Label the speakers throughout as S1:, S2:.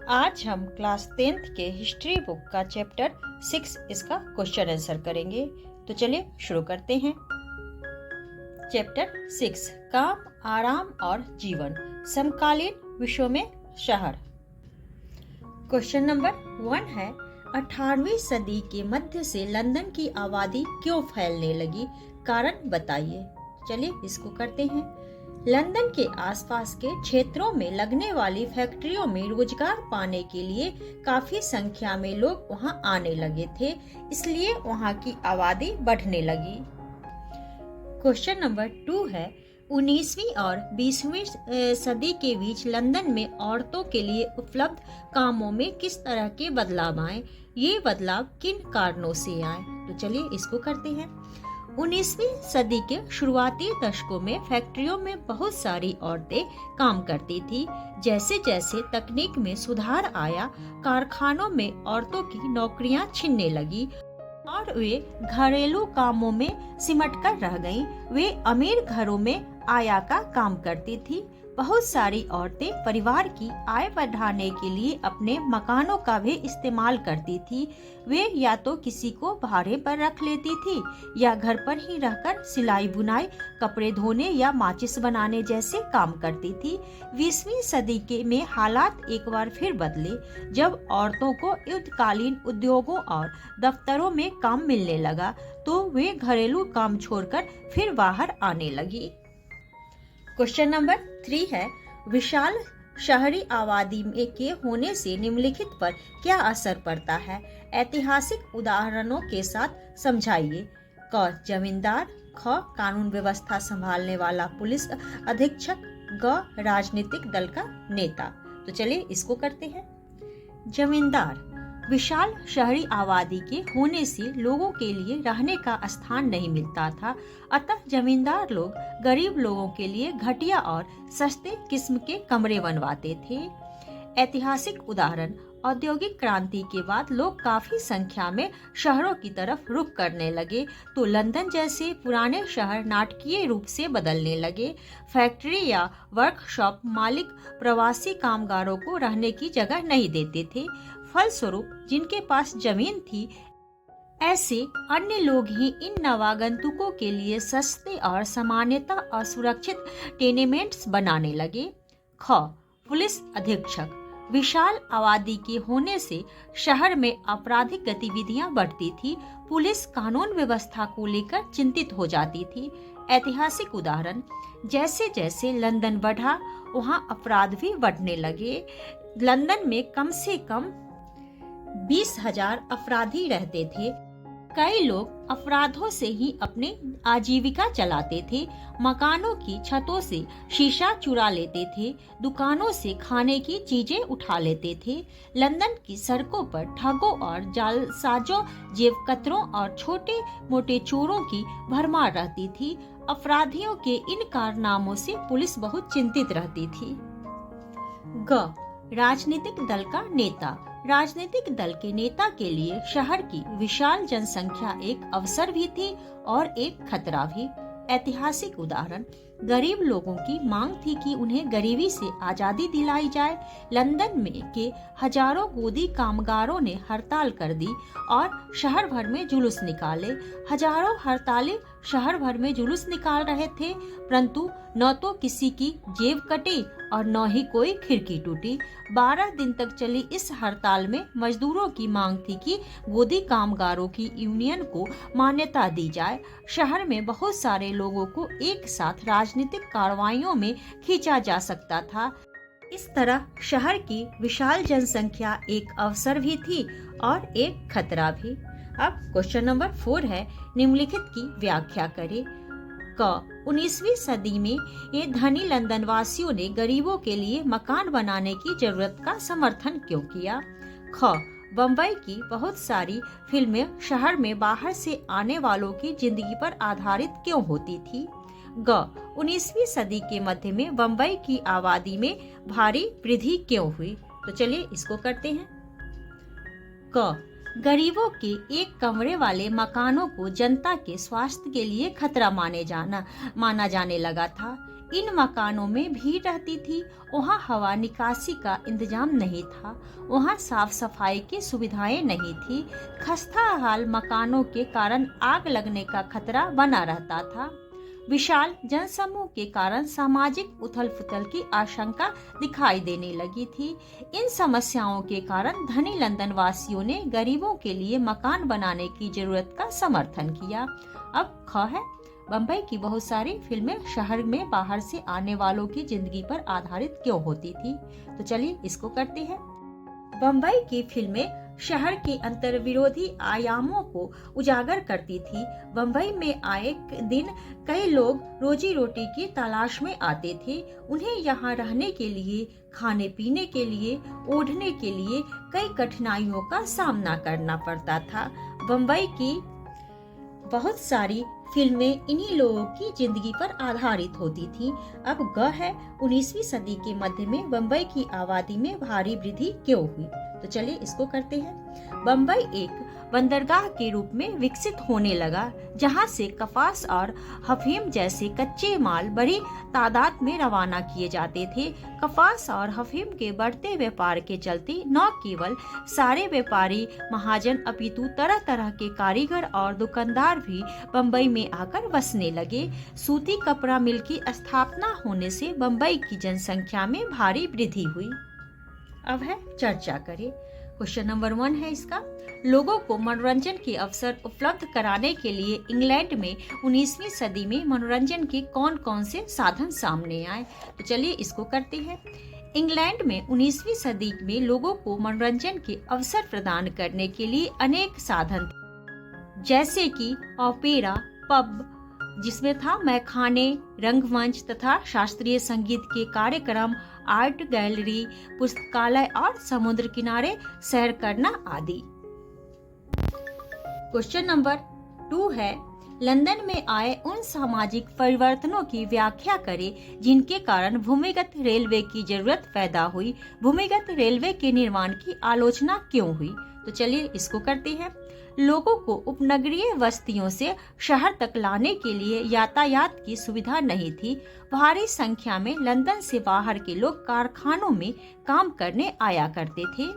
S1: आज हम class 10th के हिस्ट्री बुक का चैप्टर 6 इसका क्वेश्चन आंसर करेंगे। तो चलिए शुरू करते हैं। चैप्टर 6 काम, आराम और जीवन, समकालीन विश्व में शहर। क्वेश्चन नंबर 1 है, 18वीं सदी के मध्य से लंदन की आबादी क्यों फैलने लगी, कारण बताइए। चलिए इसको करते हैं। लंदन के आसपास के क्षेत्रों में लगने वाली फैक्ट्रियों में रोजगार पाने के लिए काफी संख्या में लोग वहां आने लगे थे, इसलिए वहां की आबादी बढ़ने लगी। क्वेश्चन नंबर 2 है, 19वीं और 20वीं सदी के बीच लंदन में औरतों के लिए उपलब्ध कामों में किस तरह के बदलाव आए, ये बदलाव किन कारणों से आए। तो चलिए इसको करते हैं। 19वीं सदी के शुरुआती दशकों में फैक्ट्रियों में बहुत सारी औरतें काम करती थी। जैसे जैसे तकनीक में सुधार आया, कारखानों में औरतों की नौकरियां छिनने लगी और वे घरेलू कामों में सिमट कर रह गईं। वे अमीर घरों में आया का काम करती थी। बहुत सारी औरतें परिवार की आय बढ़ाने के लिए अपने मकानों का भी इस्तेमाल करती थी। वे या तो किसी को भाड़े पर रख लेती थी या घर पर ही रहकर सिलाई बुनाई, कपड़े धोने या माचिस बनाने जैसे काम करती थी। 20वीं सदी के में हालात एक बार फिर बदले, जब औरतों को युद्धकालीन उद्योगों और दफ्तरों में काम मिलने लगा, तो वे घरेलू काम छोड़कर फिर बाहर आने लगी। क्वेश्चन नंबर 3 है, विशाल शहरी आबादी के होने से निम्नलिखित पर क्या असर पड़ता है, ऐतिहासिक उदाहरणों के साथ समझाइए। क जमींदार, ख कानून व्यवस्था संभालने वाला पुलिस अधीक्षक, ग राजनीतिक दल का नेता। तो चलिए इसको करते हैं। जमींदार, विशाल शहरी आबादी के होने से लोगों के लिए रहने का स्थान नहीं मिलता था, अतः जमींदार लोग गरीब लोगों के लिए घटिया और सस्ते किस्म के कमरे बनवाते थे। ऐतिहासिक उदाहरण, औद्योगिक क्रांति के बाद लोग काफी संख्या में शहरों की तरफ रुख करने लगे, तो लंदन जैसे पुराने शहर नाटकीय रूप से बदलने लगे। फैक्ट्री या वर्कशॉप मालिक प्रवासी कामगारों को रहने की जगह नहीं देते थे। फलस्वरूप जिनके पास जमीन थी, ऐसे अन्य लोग ही इन नवागंतुकों के लिए सस्ते और सामान्यतः असुरक्षित टेनेमेंट्स बनाने लगे। ख पुलिस अधीक्षक, विशाल आबादी के होने से शहर में आपराधिक गतिविधियां बढ़ती थी। पुलिस कानून व्यवस्था को लेकर चिंतित हो जाती थी। ऐतिहासिक उदाहरण, जैसे जैसे लंदन बढ़ा, वहां अपराध भी बढ़ने लगे। लंदन में कम से कम 20,000 अपराधी रहते थे। कई लोग अपराधों से ही अपने आजीविका चलाते थे। मकानों की छतों से शीशा चुरा लेते थे, दुकानों से खाने की चीजें उठा लेते थे। लंदन की सड़कों पर ठगों और जालसाजों, जेबकतरों और छोटे मोटे चोरों की भरमार रहती थी। अपराधियों के इन कारनामों से पुलिस बहुत चिंतित रहती थी। ग राजनीतिक दल का नेता, राजनीतिक दल के नेता के लिए शहर की विशाल जनसंख्या एक अवसर भी थी और एक खतरा भी। ऐतिहासिक उदाहरण, गरीब लोगों की मांग थी कि उन्हें गरीबी से आजादी दिलाई जाए। लंदन में के हजारों गोदी कामगारों ने हड़ताल कर दी और शहर भर में जुलूस निकाले। हजारों हड़ताली शहर भर में जुलूस निकाल रहे थे, परंतु न तो किसी की जेब कटी और न ही कोई खिड़की टूटी। 12 दिन तक चली इस हड़ताल में मजदूरों की मांग थी कि गोदी कामगारों की यूनियन को मान्यता दी जाए। शहर में बहुत सारे लोगों को एक साथ राजनीतिक कार्रवाइयों में खींचा जा सकता था। इस तरह शहर की विशाल जनसंख्या एक अवसर भी थी और एक खतरा भी। अब क्वेश्चन नंबर 4 है, निम्नलिखित की व्याख्या करें। क 19वीं सदी में ये धनी लंदन वासियों ने गरीबों के लिए मकान बनाने की जरूरत का समर्थन क्यों किया। ख बम्बई की बहुत सारी फिल्में शहर में बाहर से आने वालों की जिंदगी पर आधारित क्यों होती थी। ग 19वीं सदी के मध्य में बम्बई की आबादी में भारी वृद्धि क्यों हुई। तो चलिए इसको करते हैं। क गरीबों के एक कमरे वाले मकानों को जनता के स्वास्थ्य के लिए खतरा माना जाने लगा था। इन मकानों में भीड़ रहती थी। वहाँ हवा निकासी का इंतजाम नहीं था, वहाँ साफ सफाई की सुविधाएं नहीं थी। खस्ता हाल मकानों के कारण आग लगने का खतरा बना रहता था। विशाल जनसमूह के कारण सामाजिक उथल पुथल की आशंका दिखाई देने लगी थी। इन समस्याओं के कारण धनी लंदन वासियों ने गरीबों के लिए मकान बनाने की जरूरत का समर्थन किया। अब ख है, बम्बई की बहुत सारी फिल्में शहर में बाहर से आने वालों की जिंदगी पर आधारित क्यों होती थी? तो चलिए इसको करते हैं। बम्बई की फिल्में शहर के अंतर विरोधी आयामों को उजागर करती थी। बम्बई में आए दिन कई लोग रोजी रोटी की तलाश में आते थे। उन्हें यहाँ रहने के लिए, खाने पीने के लिए, ओढ़ने के लिए कई कठिनाइयों का सामना करना पड़ता था। बम्बई की बहुत सारी फिल्में इन्हीं लोगों की जिंदगी पर आधारित होती थीं। अब ग है, 19वीं सदी के मध्य में बम्बई की आबादी में भारी वृद्धि क्यों हुई? तो चलिए इसको करते हैं। बम्बई एक बंदरगाह के रूप में विकसित होने लगा, जहां से कपास और अफीम जैसे कच्चे माल बड़ी तादाद में रवाना किए जाते थे। कपास और अफीम के बढ़ते व्यापार के चलते न केवल सारे व्यापारी महाजन अपितु तरह तरह के कारीगर और दुकानदार भी बम्बई में आकर बसने लगे। सूती कपड़ा मिल की स्थापना होने से बम्बई की जनसंख्या में भारी वृद्धि हुई। अब है चर्चा करें। क्वेश्चन नंबर 1 है इसका, लोगों को मनोरंजन के अवसर उपलब्ध कराने के लिए इंग्लैंड में 19वीं सदी में मनोरंजन के कौन कौन से साधन सामने आए? तो चलिए इसको करते हैं। इंग्लैंड में 19वीं सदी में लोगों को मनोरंजन के अवसर प्रदान करने के लिए अनेक साधन थे, जैसे कि ओपेरा, पब जिसमें था मैखाने, रंगमंच तथा शास्त्रीय संगीत के कार्यक्रम, आर्ट गैलरी, पुस्तकालय और समुद्र किनारे सैर करना आदि। क्वेश्चन नंबर 2 है, लंदन में आए उन सामाजिक परिवर्तनों की व्याख्या करें जिनके कारण भूमिगत रेलवे की जरूरत पैदा हुई। भूमिगत रेलवे के निर्माण की आलोचना क्यों हुई? तो चलिए इसको करते हैं। लोगों को उपनगरीय बस्तियों से शहर तक लाने के लिए यातायात की सुविधा नहीं थी। भारी संख्या में लंदन से बाहर के लोग कारखानों में काम करने आया करते थे।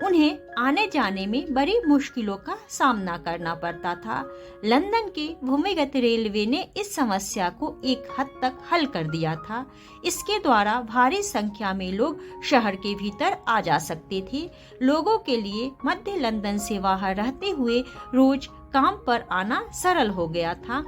S1: उन्हें आने जाने में बड़ी मुश्किलों का सामना करना पड़ता था। लंदन के भूमिगत रेलवे ने इस समस्या को एक हद तक हल कर दिया था। इसके द्वारा भारी संख्या में लोग शहर के भीतर आ जा सकते थे। लोगों के लिए मध्य लंदन से बाहर रहते हुए रोज काम पर आना सरल हो गया था।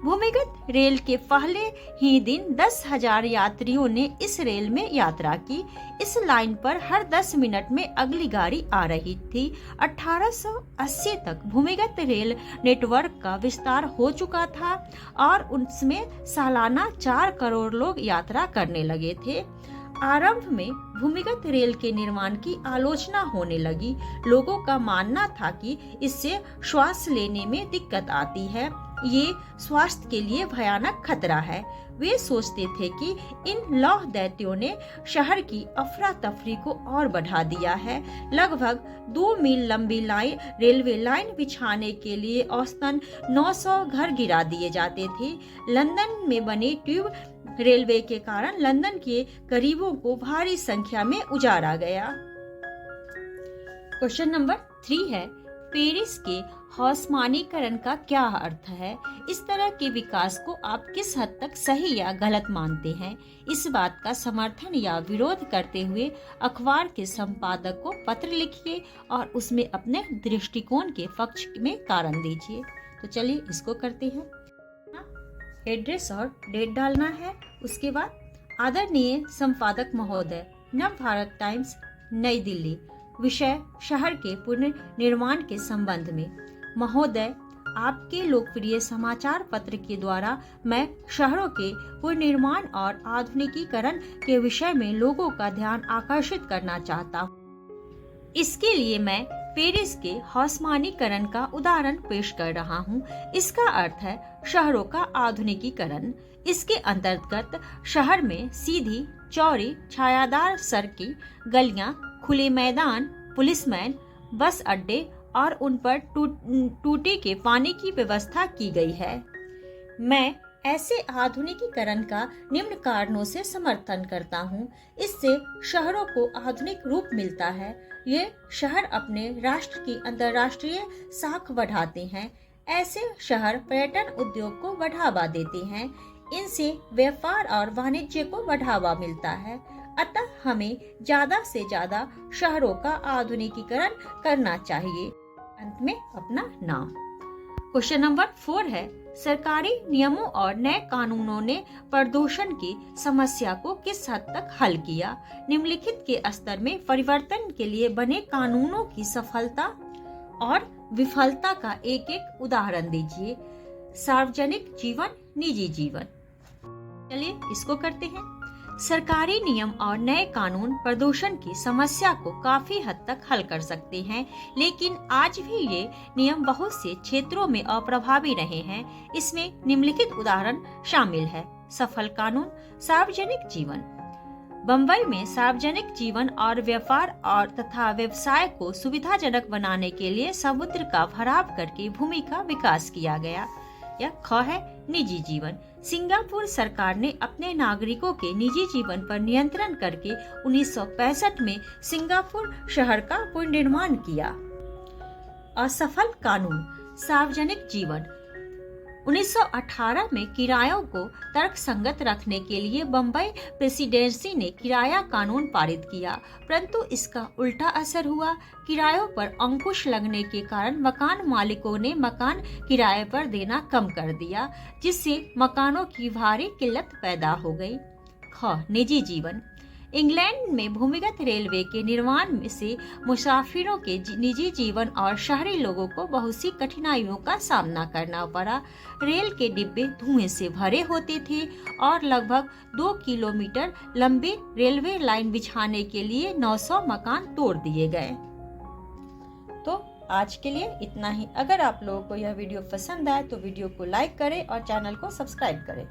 S1: भूमिगत रेल के पहले ही दिन 10,000 यात्रियों ने इस रेल में यात्रा की। इस लाइन पर हर 10 मिनट में अगली गाड़ी आ रही थी। 1880 तक भूमिगत रेल नेटवर्क का विस्तार हो चुका था और उसमें सालाना 4 करोड़ लोग यात्रा करने लगे थे। आरंभ में भूमिगत रेल के निर्माण की आलोचना होने लगी। लोगों का मानना था कि इससे श्वास लेने में दिक्कत आती है, ये स्वास्थ्य के लिए भयानक खतरा है। वे सोचते थे कि इन लौह दैत्यों ने शहर की अफरा तफरी को और बढ़ा दिया है। लगभग 2 मील लंबी रेलवे लाइन बिछाने के लिए औसतन 900 घर गिरा दिए जाते थे। लंदन में बने ट्यूब रेलवे के कारण लंदन के गरीबों को भारी संख्या में उजाड़ा गया। क्वेश्चन नंबर 3 है, पेरिस के हौसमानीकरण का क्या अर्थ है? इस तरह के विकास को आप किस हद तक सही या गलत मानते हैं? इस बात का समर्थन या विरोध करते हुए अखबार के संपादक को पत्र लिखिए और उसमें अपने दृष्टिकोण के पक्ष में कारण दीजिए। तो चलिए इसको करते हैं। एड्रेस और डेट डालना है। उसके बाद, आदरणीय संपादक महोदय, नव भारत टाइम्स, नई दिल्ली। विषय, शहर के पुनर्निर्माण के संबंध में। महोदय, आपके लोकप्रिय समाचार पत्र के द्वारा मैं शहरों के पुनर्निर्माण और आधुनिकीकरण के विषय में लोगों का ध्यान आकर्षित करना चाहता हूँ। इसके लिए मैं पेरिस के हौसमानीकरण का उदाहरण पेश कर रहा हूँ। इसका अर्थ है शहरों का आधुनिकीकरण। इसके अंतर्गत शहर में सीधी, चौड़ी, छायादार सड़कें, गलियां, खुले मैदान, पुलिसमैन, बस अड्डे और उन पर टूटी के पानी की व्यवस्था की गई है। मैं ऐसे आधुनिकीकरण का निम्न कारणों से समर्थन करता हूँ। इससे शहरों को आधुनिक रूप मिलता है। ये शहर अपने राष्ट्र की अंतर्राष्ट्रीय साख बढ़ाते हैं। ऐसे शहर पर्यटन उद्योग को बढ़ावा देते हैं। इनसे व्यापार और वाणिज्य को बढ़ावा मिलता है। अतः हमें ज्यादा से ज्यादा शहरों का आधुनिकीकरण करना चाहिए। अंत में अपना नाम। क्वेश्चन नंबर 4 है, सरकारी नियमों और नए कानूनों ने प्रदूषण की समस्या को किस हद तक हल किया? निम्नलिखित के स्तर में परिवर्तन के लिए बने कानूनों की सफलता और विफलता का एक एक उदाहरण दीजिए। सार्वजनिक जीवन, निजी जीवन। चलिए इसको करते हैं। सरकारी नियम और नए कानून प्रदूषण की समस्या को काफी हद तक हल कर सकते हैं, लेकिन आज भी ये नियम बहुत से क्षेत्रों में अप्रभावी रहे हैं। इसमें निम्नलिखित उदाहरण शामिल है। सफल कानून, सार्वजनिक जीवन। बम्बई में सार्वजनिक जीवन और व्यापार और तथा व्यवसाय को सुविधाजनक बनाने के लिए समुद्र का भराव करके भूमि का विकास किया गया। या ख है निजी जीवन। सिंगापुर सरकार ने अपने नागरिकों के निजी जीवन पर नियंत्रण करके 1965 में सिंगापुर शहर का पुनर्निर्माण किया। असफल कानून, सार्वजनिक जीवन। 1918 में किरायों को तर्कसंगत रखने के लिए बम्बई प्रेसिडेंसी ने किराया कानून पारित किया, परंतु इसका उल्टा असर हुआ। किरायों पर अंकुश लगने के कारण मकान मालिकों ने मकान किराए पर देना कम कर दिया, जिससे मकानों की भारी किल्लत पैदा हो गई। ख निजी जीवन। इंग्लैंड में भूमिगत रेलवे के निर्माण से मुसाफिरों के निजी जीवन और शहरी लोगों को बहुत सी कठिनाइयों का सामना करना पड़ा। रेल के डिब्बे धुएं से भरे होते थे और लगभग 2 किलोमीटर लंबे रेलवे लाइन बिछाने के लिए 900 मकान तोड़ दिए गए। तो आज के लिए इतना ही। अगर आप लोगों को यह वीडियो पसंद आए तो वीडियो को लाइक करें और चैनल को सब्सक्राइब करें।